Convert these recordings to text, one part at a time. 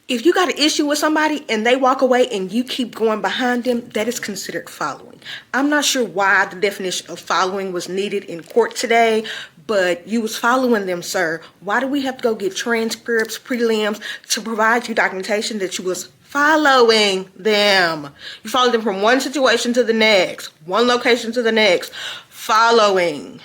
If you got an issue with somebody and they walk away and you keep going behind them, that is considered following. I'm not sure why the definition of following was needed in court today, but you was following them, sir. Why do we have to go get transcripts, prelims to provide you documentation that you was following them? You followed them from one situation to the next, one location to the next, following.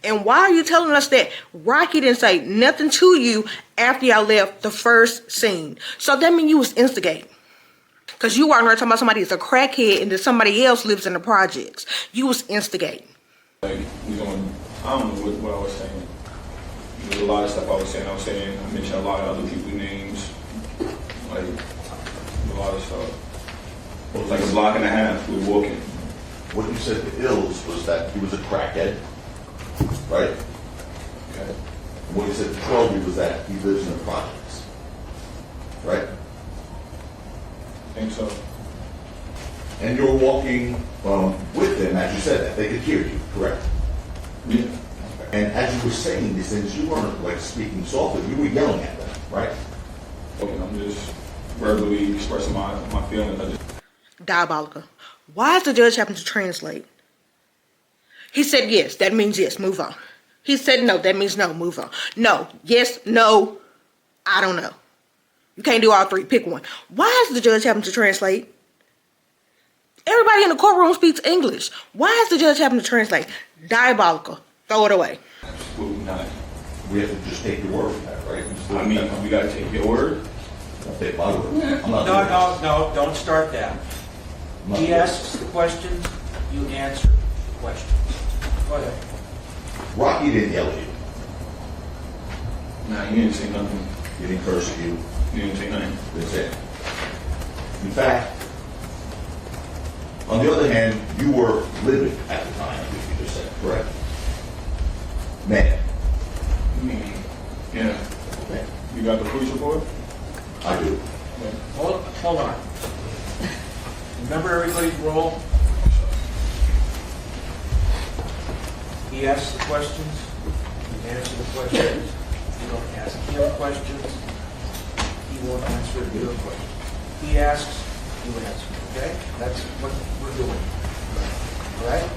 And why are you telling us that Rocky didn't say nothing to you after y'all left the first scene? So that means you was instigating. Because you weren't talking about somebody that's a crackhead and that somebody else lives in the projects. You was instigating. Like, I don't know what I was saying. There's a lot of stuff I was saying. I mentioned a lot of other people's names. Like, a lot of stuff. It was like a block and a half. We were walking. What you said to Ills was that he was a crackhead, right? Okay. What you said to Trelby was that he lives in the projects, right? I think so. And you're walking with them, as you said that. They could hear you, correct? Yeah. And as you were saying these things, you weren't like speaking softly. You were yelling at them, right? Okay, I'm just verbally expressing my feelings. Diabolical. Why is the judge having to translate? He said yes, that means yes, move on. He said no, that means no, move on. No, yes, no, I don't know. You can't do all three, pick one. Why is the judge having to translate? Everybody in the courtroom speaks English. Why is the judge having to translate? Diabolical. Throw it away. Absolutely not. We have to just take your word for that, right? I mean, we gotta take your word. I'll take my word. I'm not No, don't start that. He asks the questions, you answer the questions. Go ahead. Rocky didn't yell at you. Nah, he didn't say nothing. He didn't curse at you. He didn't say nothing. That's it. In fact, on the other hand, you were livid at the time, I think you just said, correct? Mad. I mean, yeah. Okay. You got the police report? I do. Okay. Hold on. Remember everybody's role? He asks the questions, you answer the questions. You don't ask him questions, he won't answer your questions. He asks, you answer, okay? That's what we're doing. All right?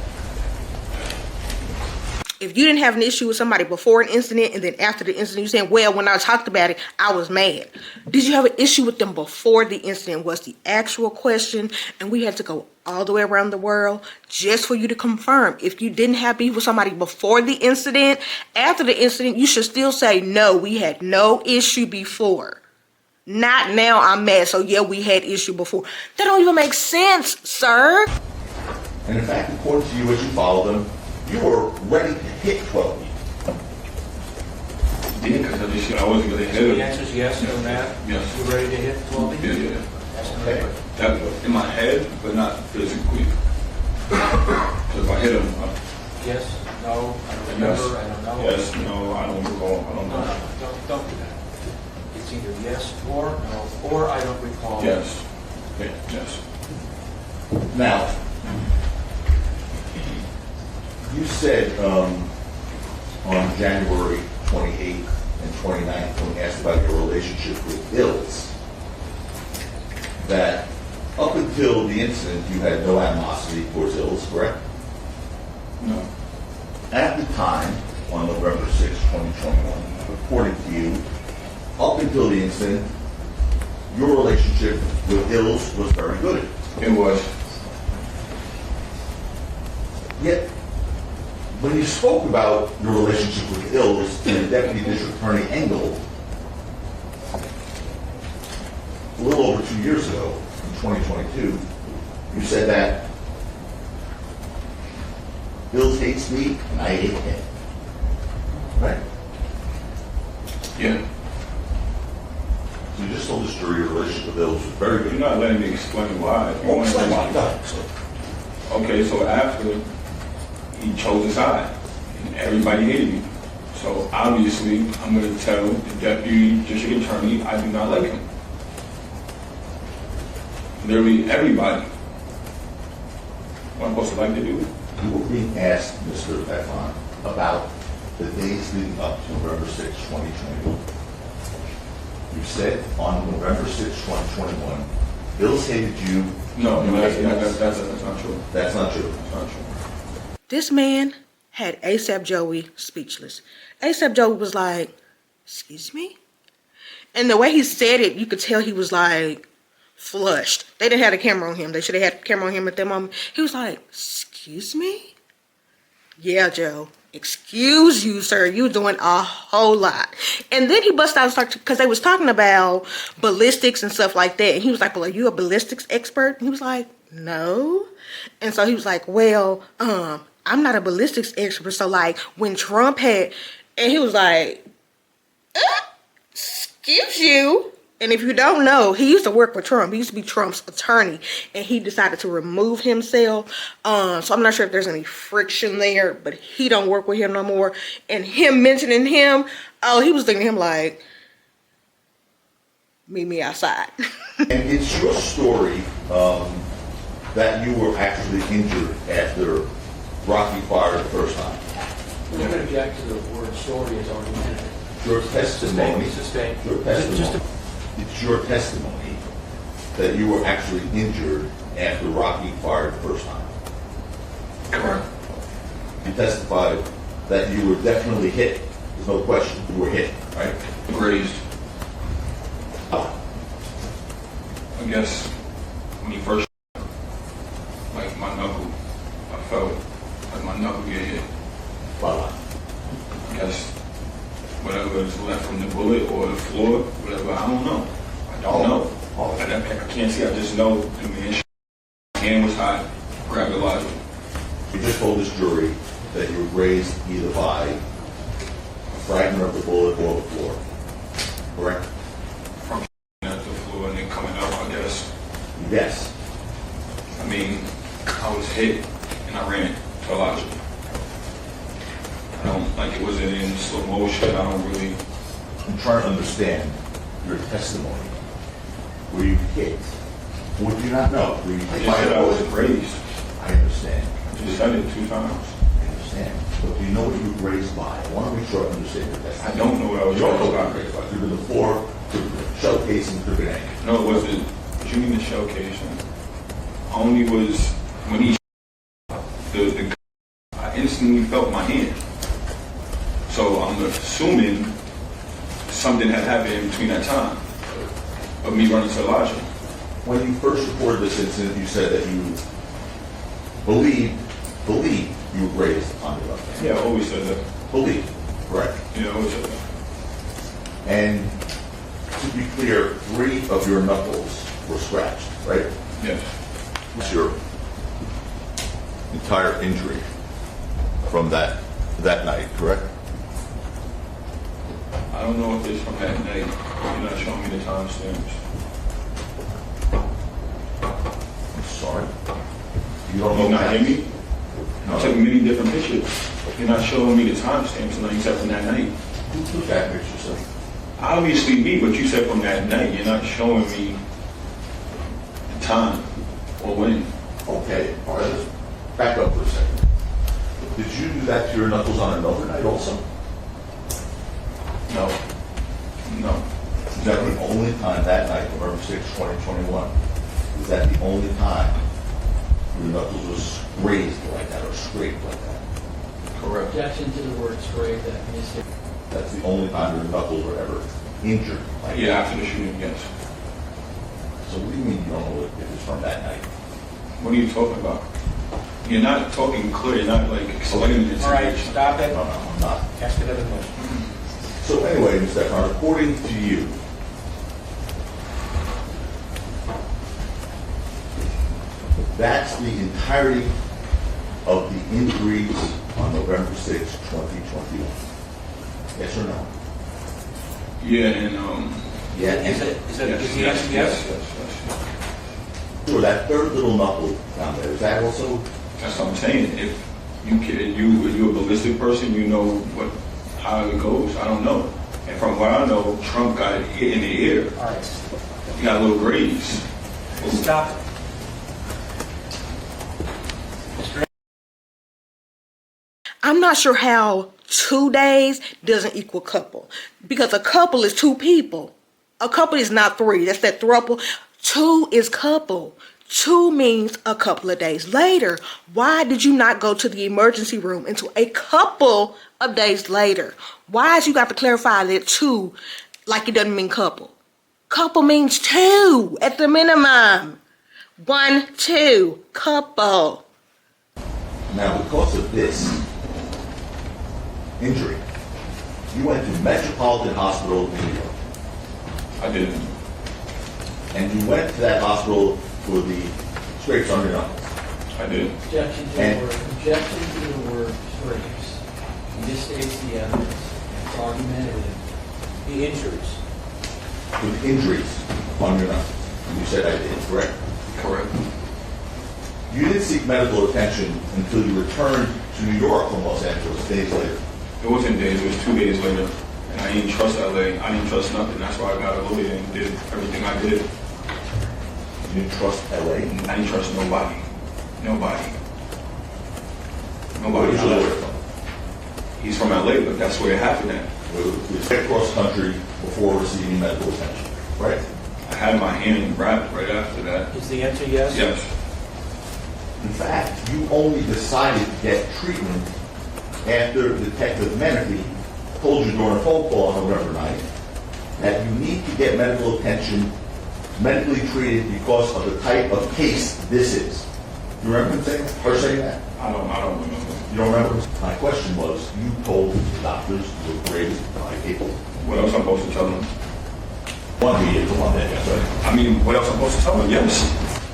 If you didn't have an issue with somebody before an incident and then after the incident, you're saying, well, when I talked about it, I was mad. Did you have an issue with them before the incident was the actual question? And we had to go all the way around the world just for you to confirm. If you didn't have beef with somebody before the incident, after the incident, you should still say, no, we had no issue before. Not now I'm mad, so yeah, we had issue before. That don't even make sense, sir. And in fact, according to you, as you followed them, you were ready to hit 12. Yeah, because of this shit, I wasn't gonna hit So the him. answer is yes or that? Yes. You ready to hit 12? Yeah. That's the Okay. right. That was in my head, but not physically. Because if I hit him, Yes, no, I don't remember, yes, I don't know. yes, no, I don't recall, I don't No, know. don't do that. It's either yes or no, or I don't recall. Yes, okay, yes. Now, you said on January 28th and 29th, when asked about your relationship with Ills, that up until the incident, you had no animosity towards Ills, correct? No, At the time, on November 6, 2021, according to you, up until the incident, your relationship with Ills was very good. it was. Yet, when you spoke about your relationship with Ills in the Deputy District Attorney angle, a little over 2 years ago, in 2022, you said that Ills hates me and I hate him. Right? Yeah. So you just told this jury your relationship with Ills was very You're good. not letting me explain why. If you Oh, want to explain explain why. why. Go ahead. Okay, so after he chose a side, and everybody hated me. So obviously, I'm going to tell the deputy district attorney I do not like him. Literally everybody. What I'm supposed to like to do? You were being asked, Mr. Ephron, about the days leading up to November 6, 2021. You said on November 6, 2021, Bills hated you. No, that's not true. That's not true. That's not true. This man had ASAP Joey speechless. ASAP Joey was like, excuse me? And the way he said it, you could tell he was like flushed. They didn't have a camera on him. They should have had a camera on him at that moment. He was like, excuse me? Yeah, Joe. Excuse you, sir. You doing a whole lot. And then he busted out and started, because they was talking about ballistics and stuff like that. And he was like, well, are you a ballistics expert? And he was like, no. And so he was like, well, I'm not a ballistics expert. So like when Trump had, and he was like, excuse you. And if you don't know, he used to work with Trump. He used to be Trump's attorney, and he decided to remove himself. So I'm not sure if there's any friction there, but he don't work with him no more. And him mentioning him, oh, he was thinking him like, meet me outside. And it's your story that you were actually injured after Rocky fired the first time. We're going to object to the word story as argumentative. Your testimony. Sustained. Your testimony. It's your testimony that you were actually injured after Rocky fired the first time. Correct. You testified that you were definitely hit. There's no question. You were hit, right? Grazed. Oh. I guess when he first, like my knuckle, I felt like my knuckle get hit. Wow. I guess whatever is left from the bullet or the floor, whatever, I don't know. I don't know. I can't see. I just know the man's hand was hot, grabbed the logic. You just told this jury that you were grazed either by a fragment of the bullet or the floor. Correct? From at the floor and then coming up, I guess. Yes. I mean, I was hit and I ran to a logic. I don't, like it wasn't in slow motion. I don't really. I'm trying to understand your testimony. Were you hit? Would you not know? Were you I hit just by said a I was bullet? grazed. I understand. I just said it 2 times. I understand. But do you know what you were grazed by? I want to make sure I understand your testimony. I don't know what I was You don't know grazed what by. you were grazed by. It could have been the floor, could have been the showcase, and could have been anything. No, it wasn't. What you mean the showcase? Only was when he I instantly felt my hand. So I'm assuming something had happened in between that time of me running to the logic. When you first reported this incident, you said that you believed you were grazed on your left hand. Yeah, I always said that. Believe, correct. Yeah, I always said that. And to be clear, 3 of your knuckles were scratched, right? Yes. What's your entire injury from that night, correct? I don't know if it's from that night. You're not showing me the timestamps. I'm sorry. You don't know You not that? hear me? I took many different pictures. You're not showing me the timestamps, and except from that night. Who took that picture, sir? Obviously me, but you said from that night. You're not showing me the time or when. Okay, all right, let's back up for a second. Did you do that to your knuckles on another night also? No. No. Is that the only time that night, November 6, 2021? Is that the only time your knuckles was grazed like that or scraped like that? Correct. Objection to the word scrape, that means That's the only time your knuckles were ever injured like Yeah, that? after the shooting, yes. So what do you mean you don't know if it's from that night? What are you talking about? You're not talking clear. You're not like explaining it to All right, me. stop it. No, I'm not. Ask another question. So anyway, Mr. Ephron, according to you, that's the entirety of the injuries on November 6, 2021. Yes or no? Yeah, and Yeah. Is it, is he yes, asking yes, yes? yes. Sure, that third little knuckle down there, is that also? That's what I'm saying. If you're a ballistic person, you know how it goes. I don't know. And from what I know, Trump got it hit in the ear. All right. He got a little graze. Stop it. I'm not sure how 2 days doesn't equal couple, because a couple is 2 people. A couple is not 3. That's that throuple. 2 is couple. 2 means a couple of days later. Why did you not go to the emergency room until a couple of days later? Why is you got to clarify that 2 like it doesn't mean couple? Couple means 2 at the minimum. 1, 2, couple. Now, because of this injury, you went to Metropolitan Hospital in New York. I didn't. And you went to that hospital for the scrapes on your knuckles. I did. Objection to the word, objection to the word scrapes. Misstates the evidence. It's argumentative. The injuries. With injuries on your knuckles. And you said I did, correct? Correct. You didn't seek medical attention until you returned to New York from Los Angeles days later. It wasn't days, it was 2 days later. And I didn't trust LA. I didn't trust nothing. That's why I got a lawyer and did everything I did. You didn't trust LA? I didn't trust nobody. Nobody. Where Nobody. was your lawyer from? He's from LA, but that's where it happened at. We went across country before receiving medical attention, right? I had my hand wrapped right after that. Is the answer yes? Yes. In fact, you only decided to get treatment after Detective Menifee told you during a phone call on November 9th that you need to get medical attention, medically treated because of the type of case this is. You remember him saying, her saying that? I don't remember. You don't remember? My question was, you told the doctors you were graded by people. What else I'm supposed to tell them? One media, come on, that, yes, right? I mean, what else I'm supposed to tell them? Yes.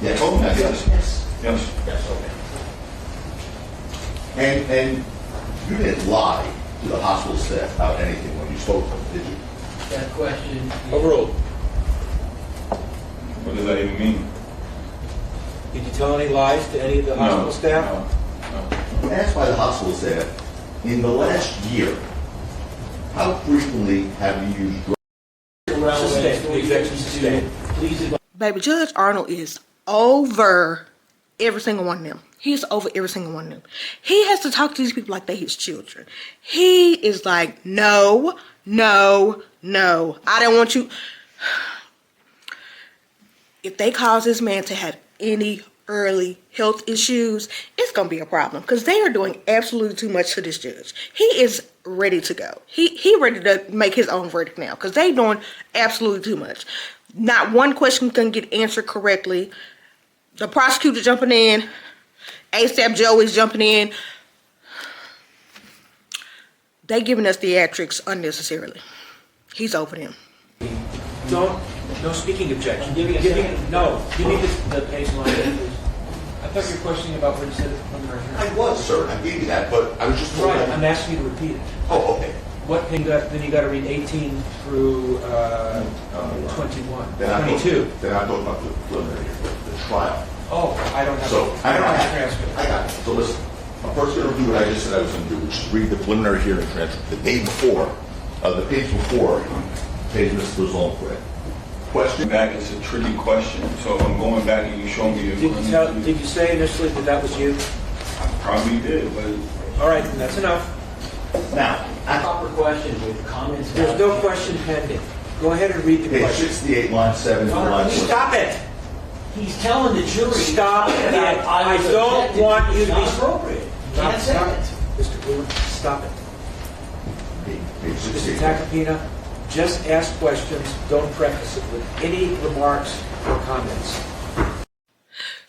Yes. I told them that, yes. Yes. Yes. Yes, okay. And you didn't lie to the hospital staff about anything when you spoke to them, did you? That question. Overruled. What does that even mean? Did you tell any lies to any of the hospital staff? No. When asked by the hospital staff, in the last year, how frequently have you used drugs? Sustained. The objection sustained. Please advise. Baby, Judge Arnold is over every single one of them. He's over every single one of them. He has to talk to these people like they his children. He is like, no, no, no. I don't want you. If they cause this man to have any early health issues, it's going to be a problem because they are doing absolutely too much to this judge. He is ready to go. He ready to make his own verdict now because they doing absolutely too much. Not one question can get answered correctly. The prosecutor jumping in. ASAP Joe is jumping in. They giving us theatrics unnecessarily. He's over them. No speaking objection. I'm giving a second. No, give me The case line, please. I thought you were questioning about what you said at the preliminary hearing. I was, sir. I gave you that, but I was just told Right, that. I'm asking you to repeat it. Oh, okay. What, then you got to read 18 through 21, Then I'm 22. Then I'm talking about the preliminary, the trial. Oh, I don't have, So I don't have a transcript. I got it. So listen, I'm first going to do what I just said I was going to do, which is read the preliminary hearing transcript the day before, the page before, page Mr. Zone quit. Question? Back is a tricky question. So if I'm going back and you show me Did you say initially that was you? I probably did, but All right, then that's enough. Now, Proper question with comments. There's no question pending. Go ahead and read the page question. 68, line 7 to line 4. Stop it! He's telling the jury. Stop it. that I was don't objected want you to be- It's not appropriate. Can't say Stop it. it. Mr. Brewer, stop it. Page Mr. 68. Tacopina, just ask questions. Don't preface it with any remarks or comments.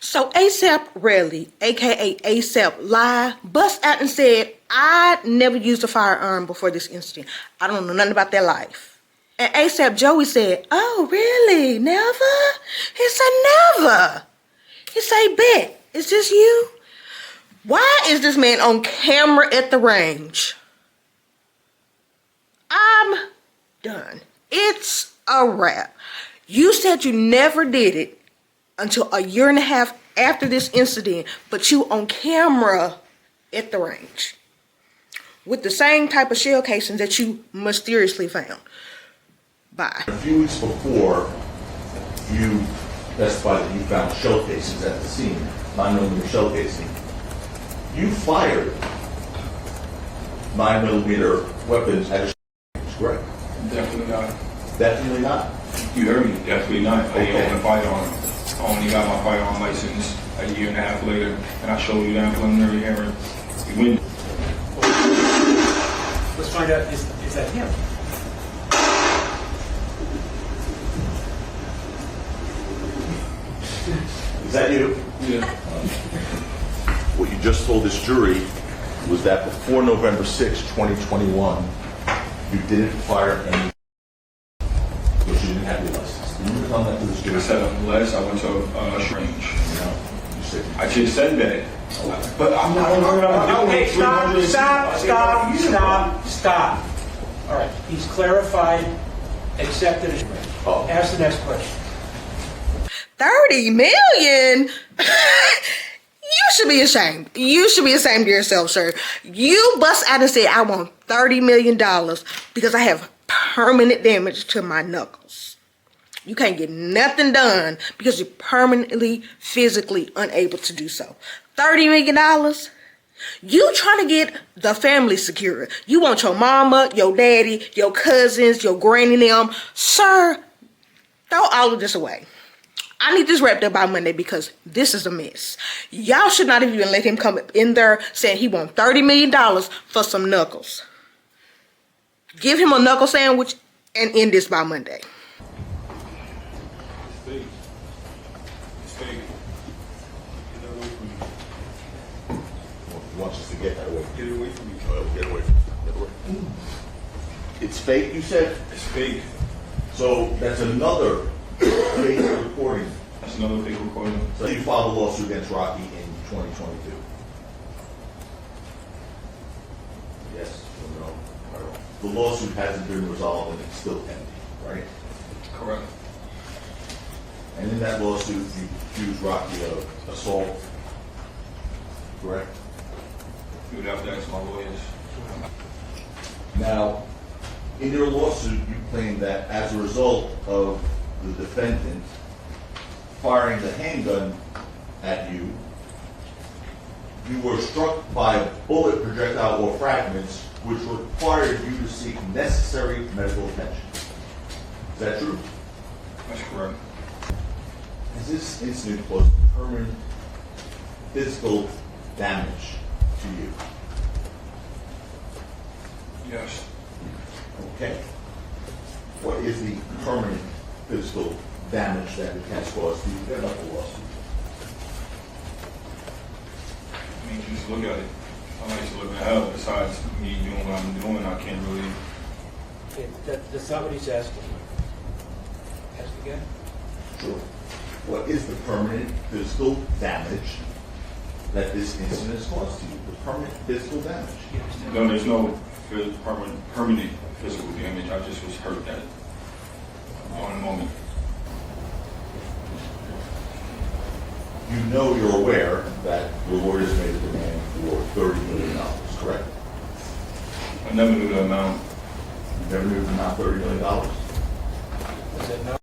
So ASAP Relli, aka ASAP Lie, bust out and said, I never used a firearm before this incident. I don't know nothing about their life. And ASAP Joey said, oh, really? Never? He said, never. He said, bet. Is this you? Why is this man on camera at the range? I'm done. It's a wrap. You said you never did it until a year and a half after this incident, but you on camera at the range with the same type of shell casings that you mysteriously found. Bye. A few weeks before, you testified that you found shell casings at the scene, 9mm shell casing. You fired 9mm weapons at a shell casing, correct? definitely not. Definitely not. You heard me, definitely not. I ain't own a firearm. I only got my firearm license a year and a half later, and I showed you that preliminary hearing. We went. Let's find out, is that him? Is that you? Yeah. What you just told this jury was that before November 6, 2021, you didn't fire any, because you didn't have your license. Did you tell that to this I jury? said unless I went to a range. No, you said. I just said that. But I'm not. Okay, stop. All right, he's clarified, accepted his range. Oh. Ask the next question. 30 million? You should be ashamed. You should be ashamed of yourself, sir. You bust out and said, I want $30 million because I have permanent damage to my knuckles. You can't get nothing done because you're permanently, physically unable to do so. $30 million? You trying to get the family secure. You want your mama, your daddy, your cousins, your granny, them. Sir, throw all of this away. I need this wrapped up by Monday because this is a mess. Y'all should not have even let him come in there saying he wants $30 million for some knuckles. Give him a knuckle sandwich and end this by Monday. It's fake. It's fake. Get that away from me. He wants us to get that away. Get it away from me. Get away. Get away. It's fake, you said? It's fake. So that's another fake recording. That's another fake recording. So you filed a lawsuit against Rocky in 2022. Yes or no? The lawsuit hasn't been resolved and it's still pending, right? Correct. And in that lawsuit, you accused Rocky of assault, correct? You would have to ask my lawyers. Now, in your lawsuit, you claim that as a result of the defendant firing the handgun at you, you were struck by a bullet projectile or fragments which required you to seek necessary medical attention. Is that true? That's correct. Has this incident caused permanent physical damage to you? Yes. Okay. What is the permanent physical damage that it has caused to you? Get up the lawsuit. I mean, just look at it. I like to look at hell. Besides me doing what I'm doing, I can't really. Okay, that's not what he's asking. Ask again? Sure. What is the permanent physical damage that this incident has caused to you? The permanent physical damage? No, there's no permanent physical damage. I just was hurt that on a moment. You know, you're aware that your lawyers made a demand for $30 million, correct? I never knew the amount. You never knew the amount $30 million? Is that no?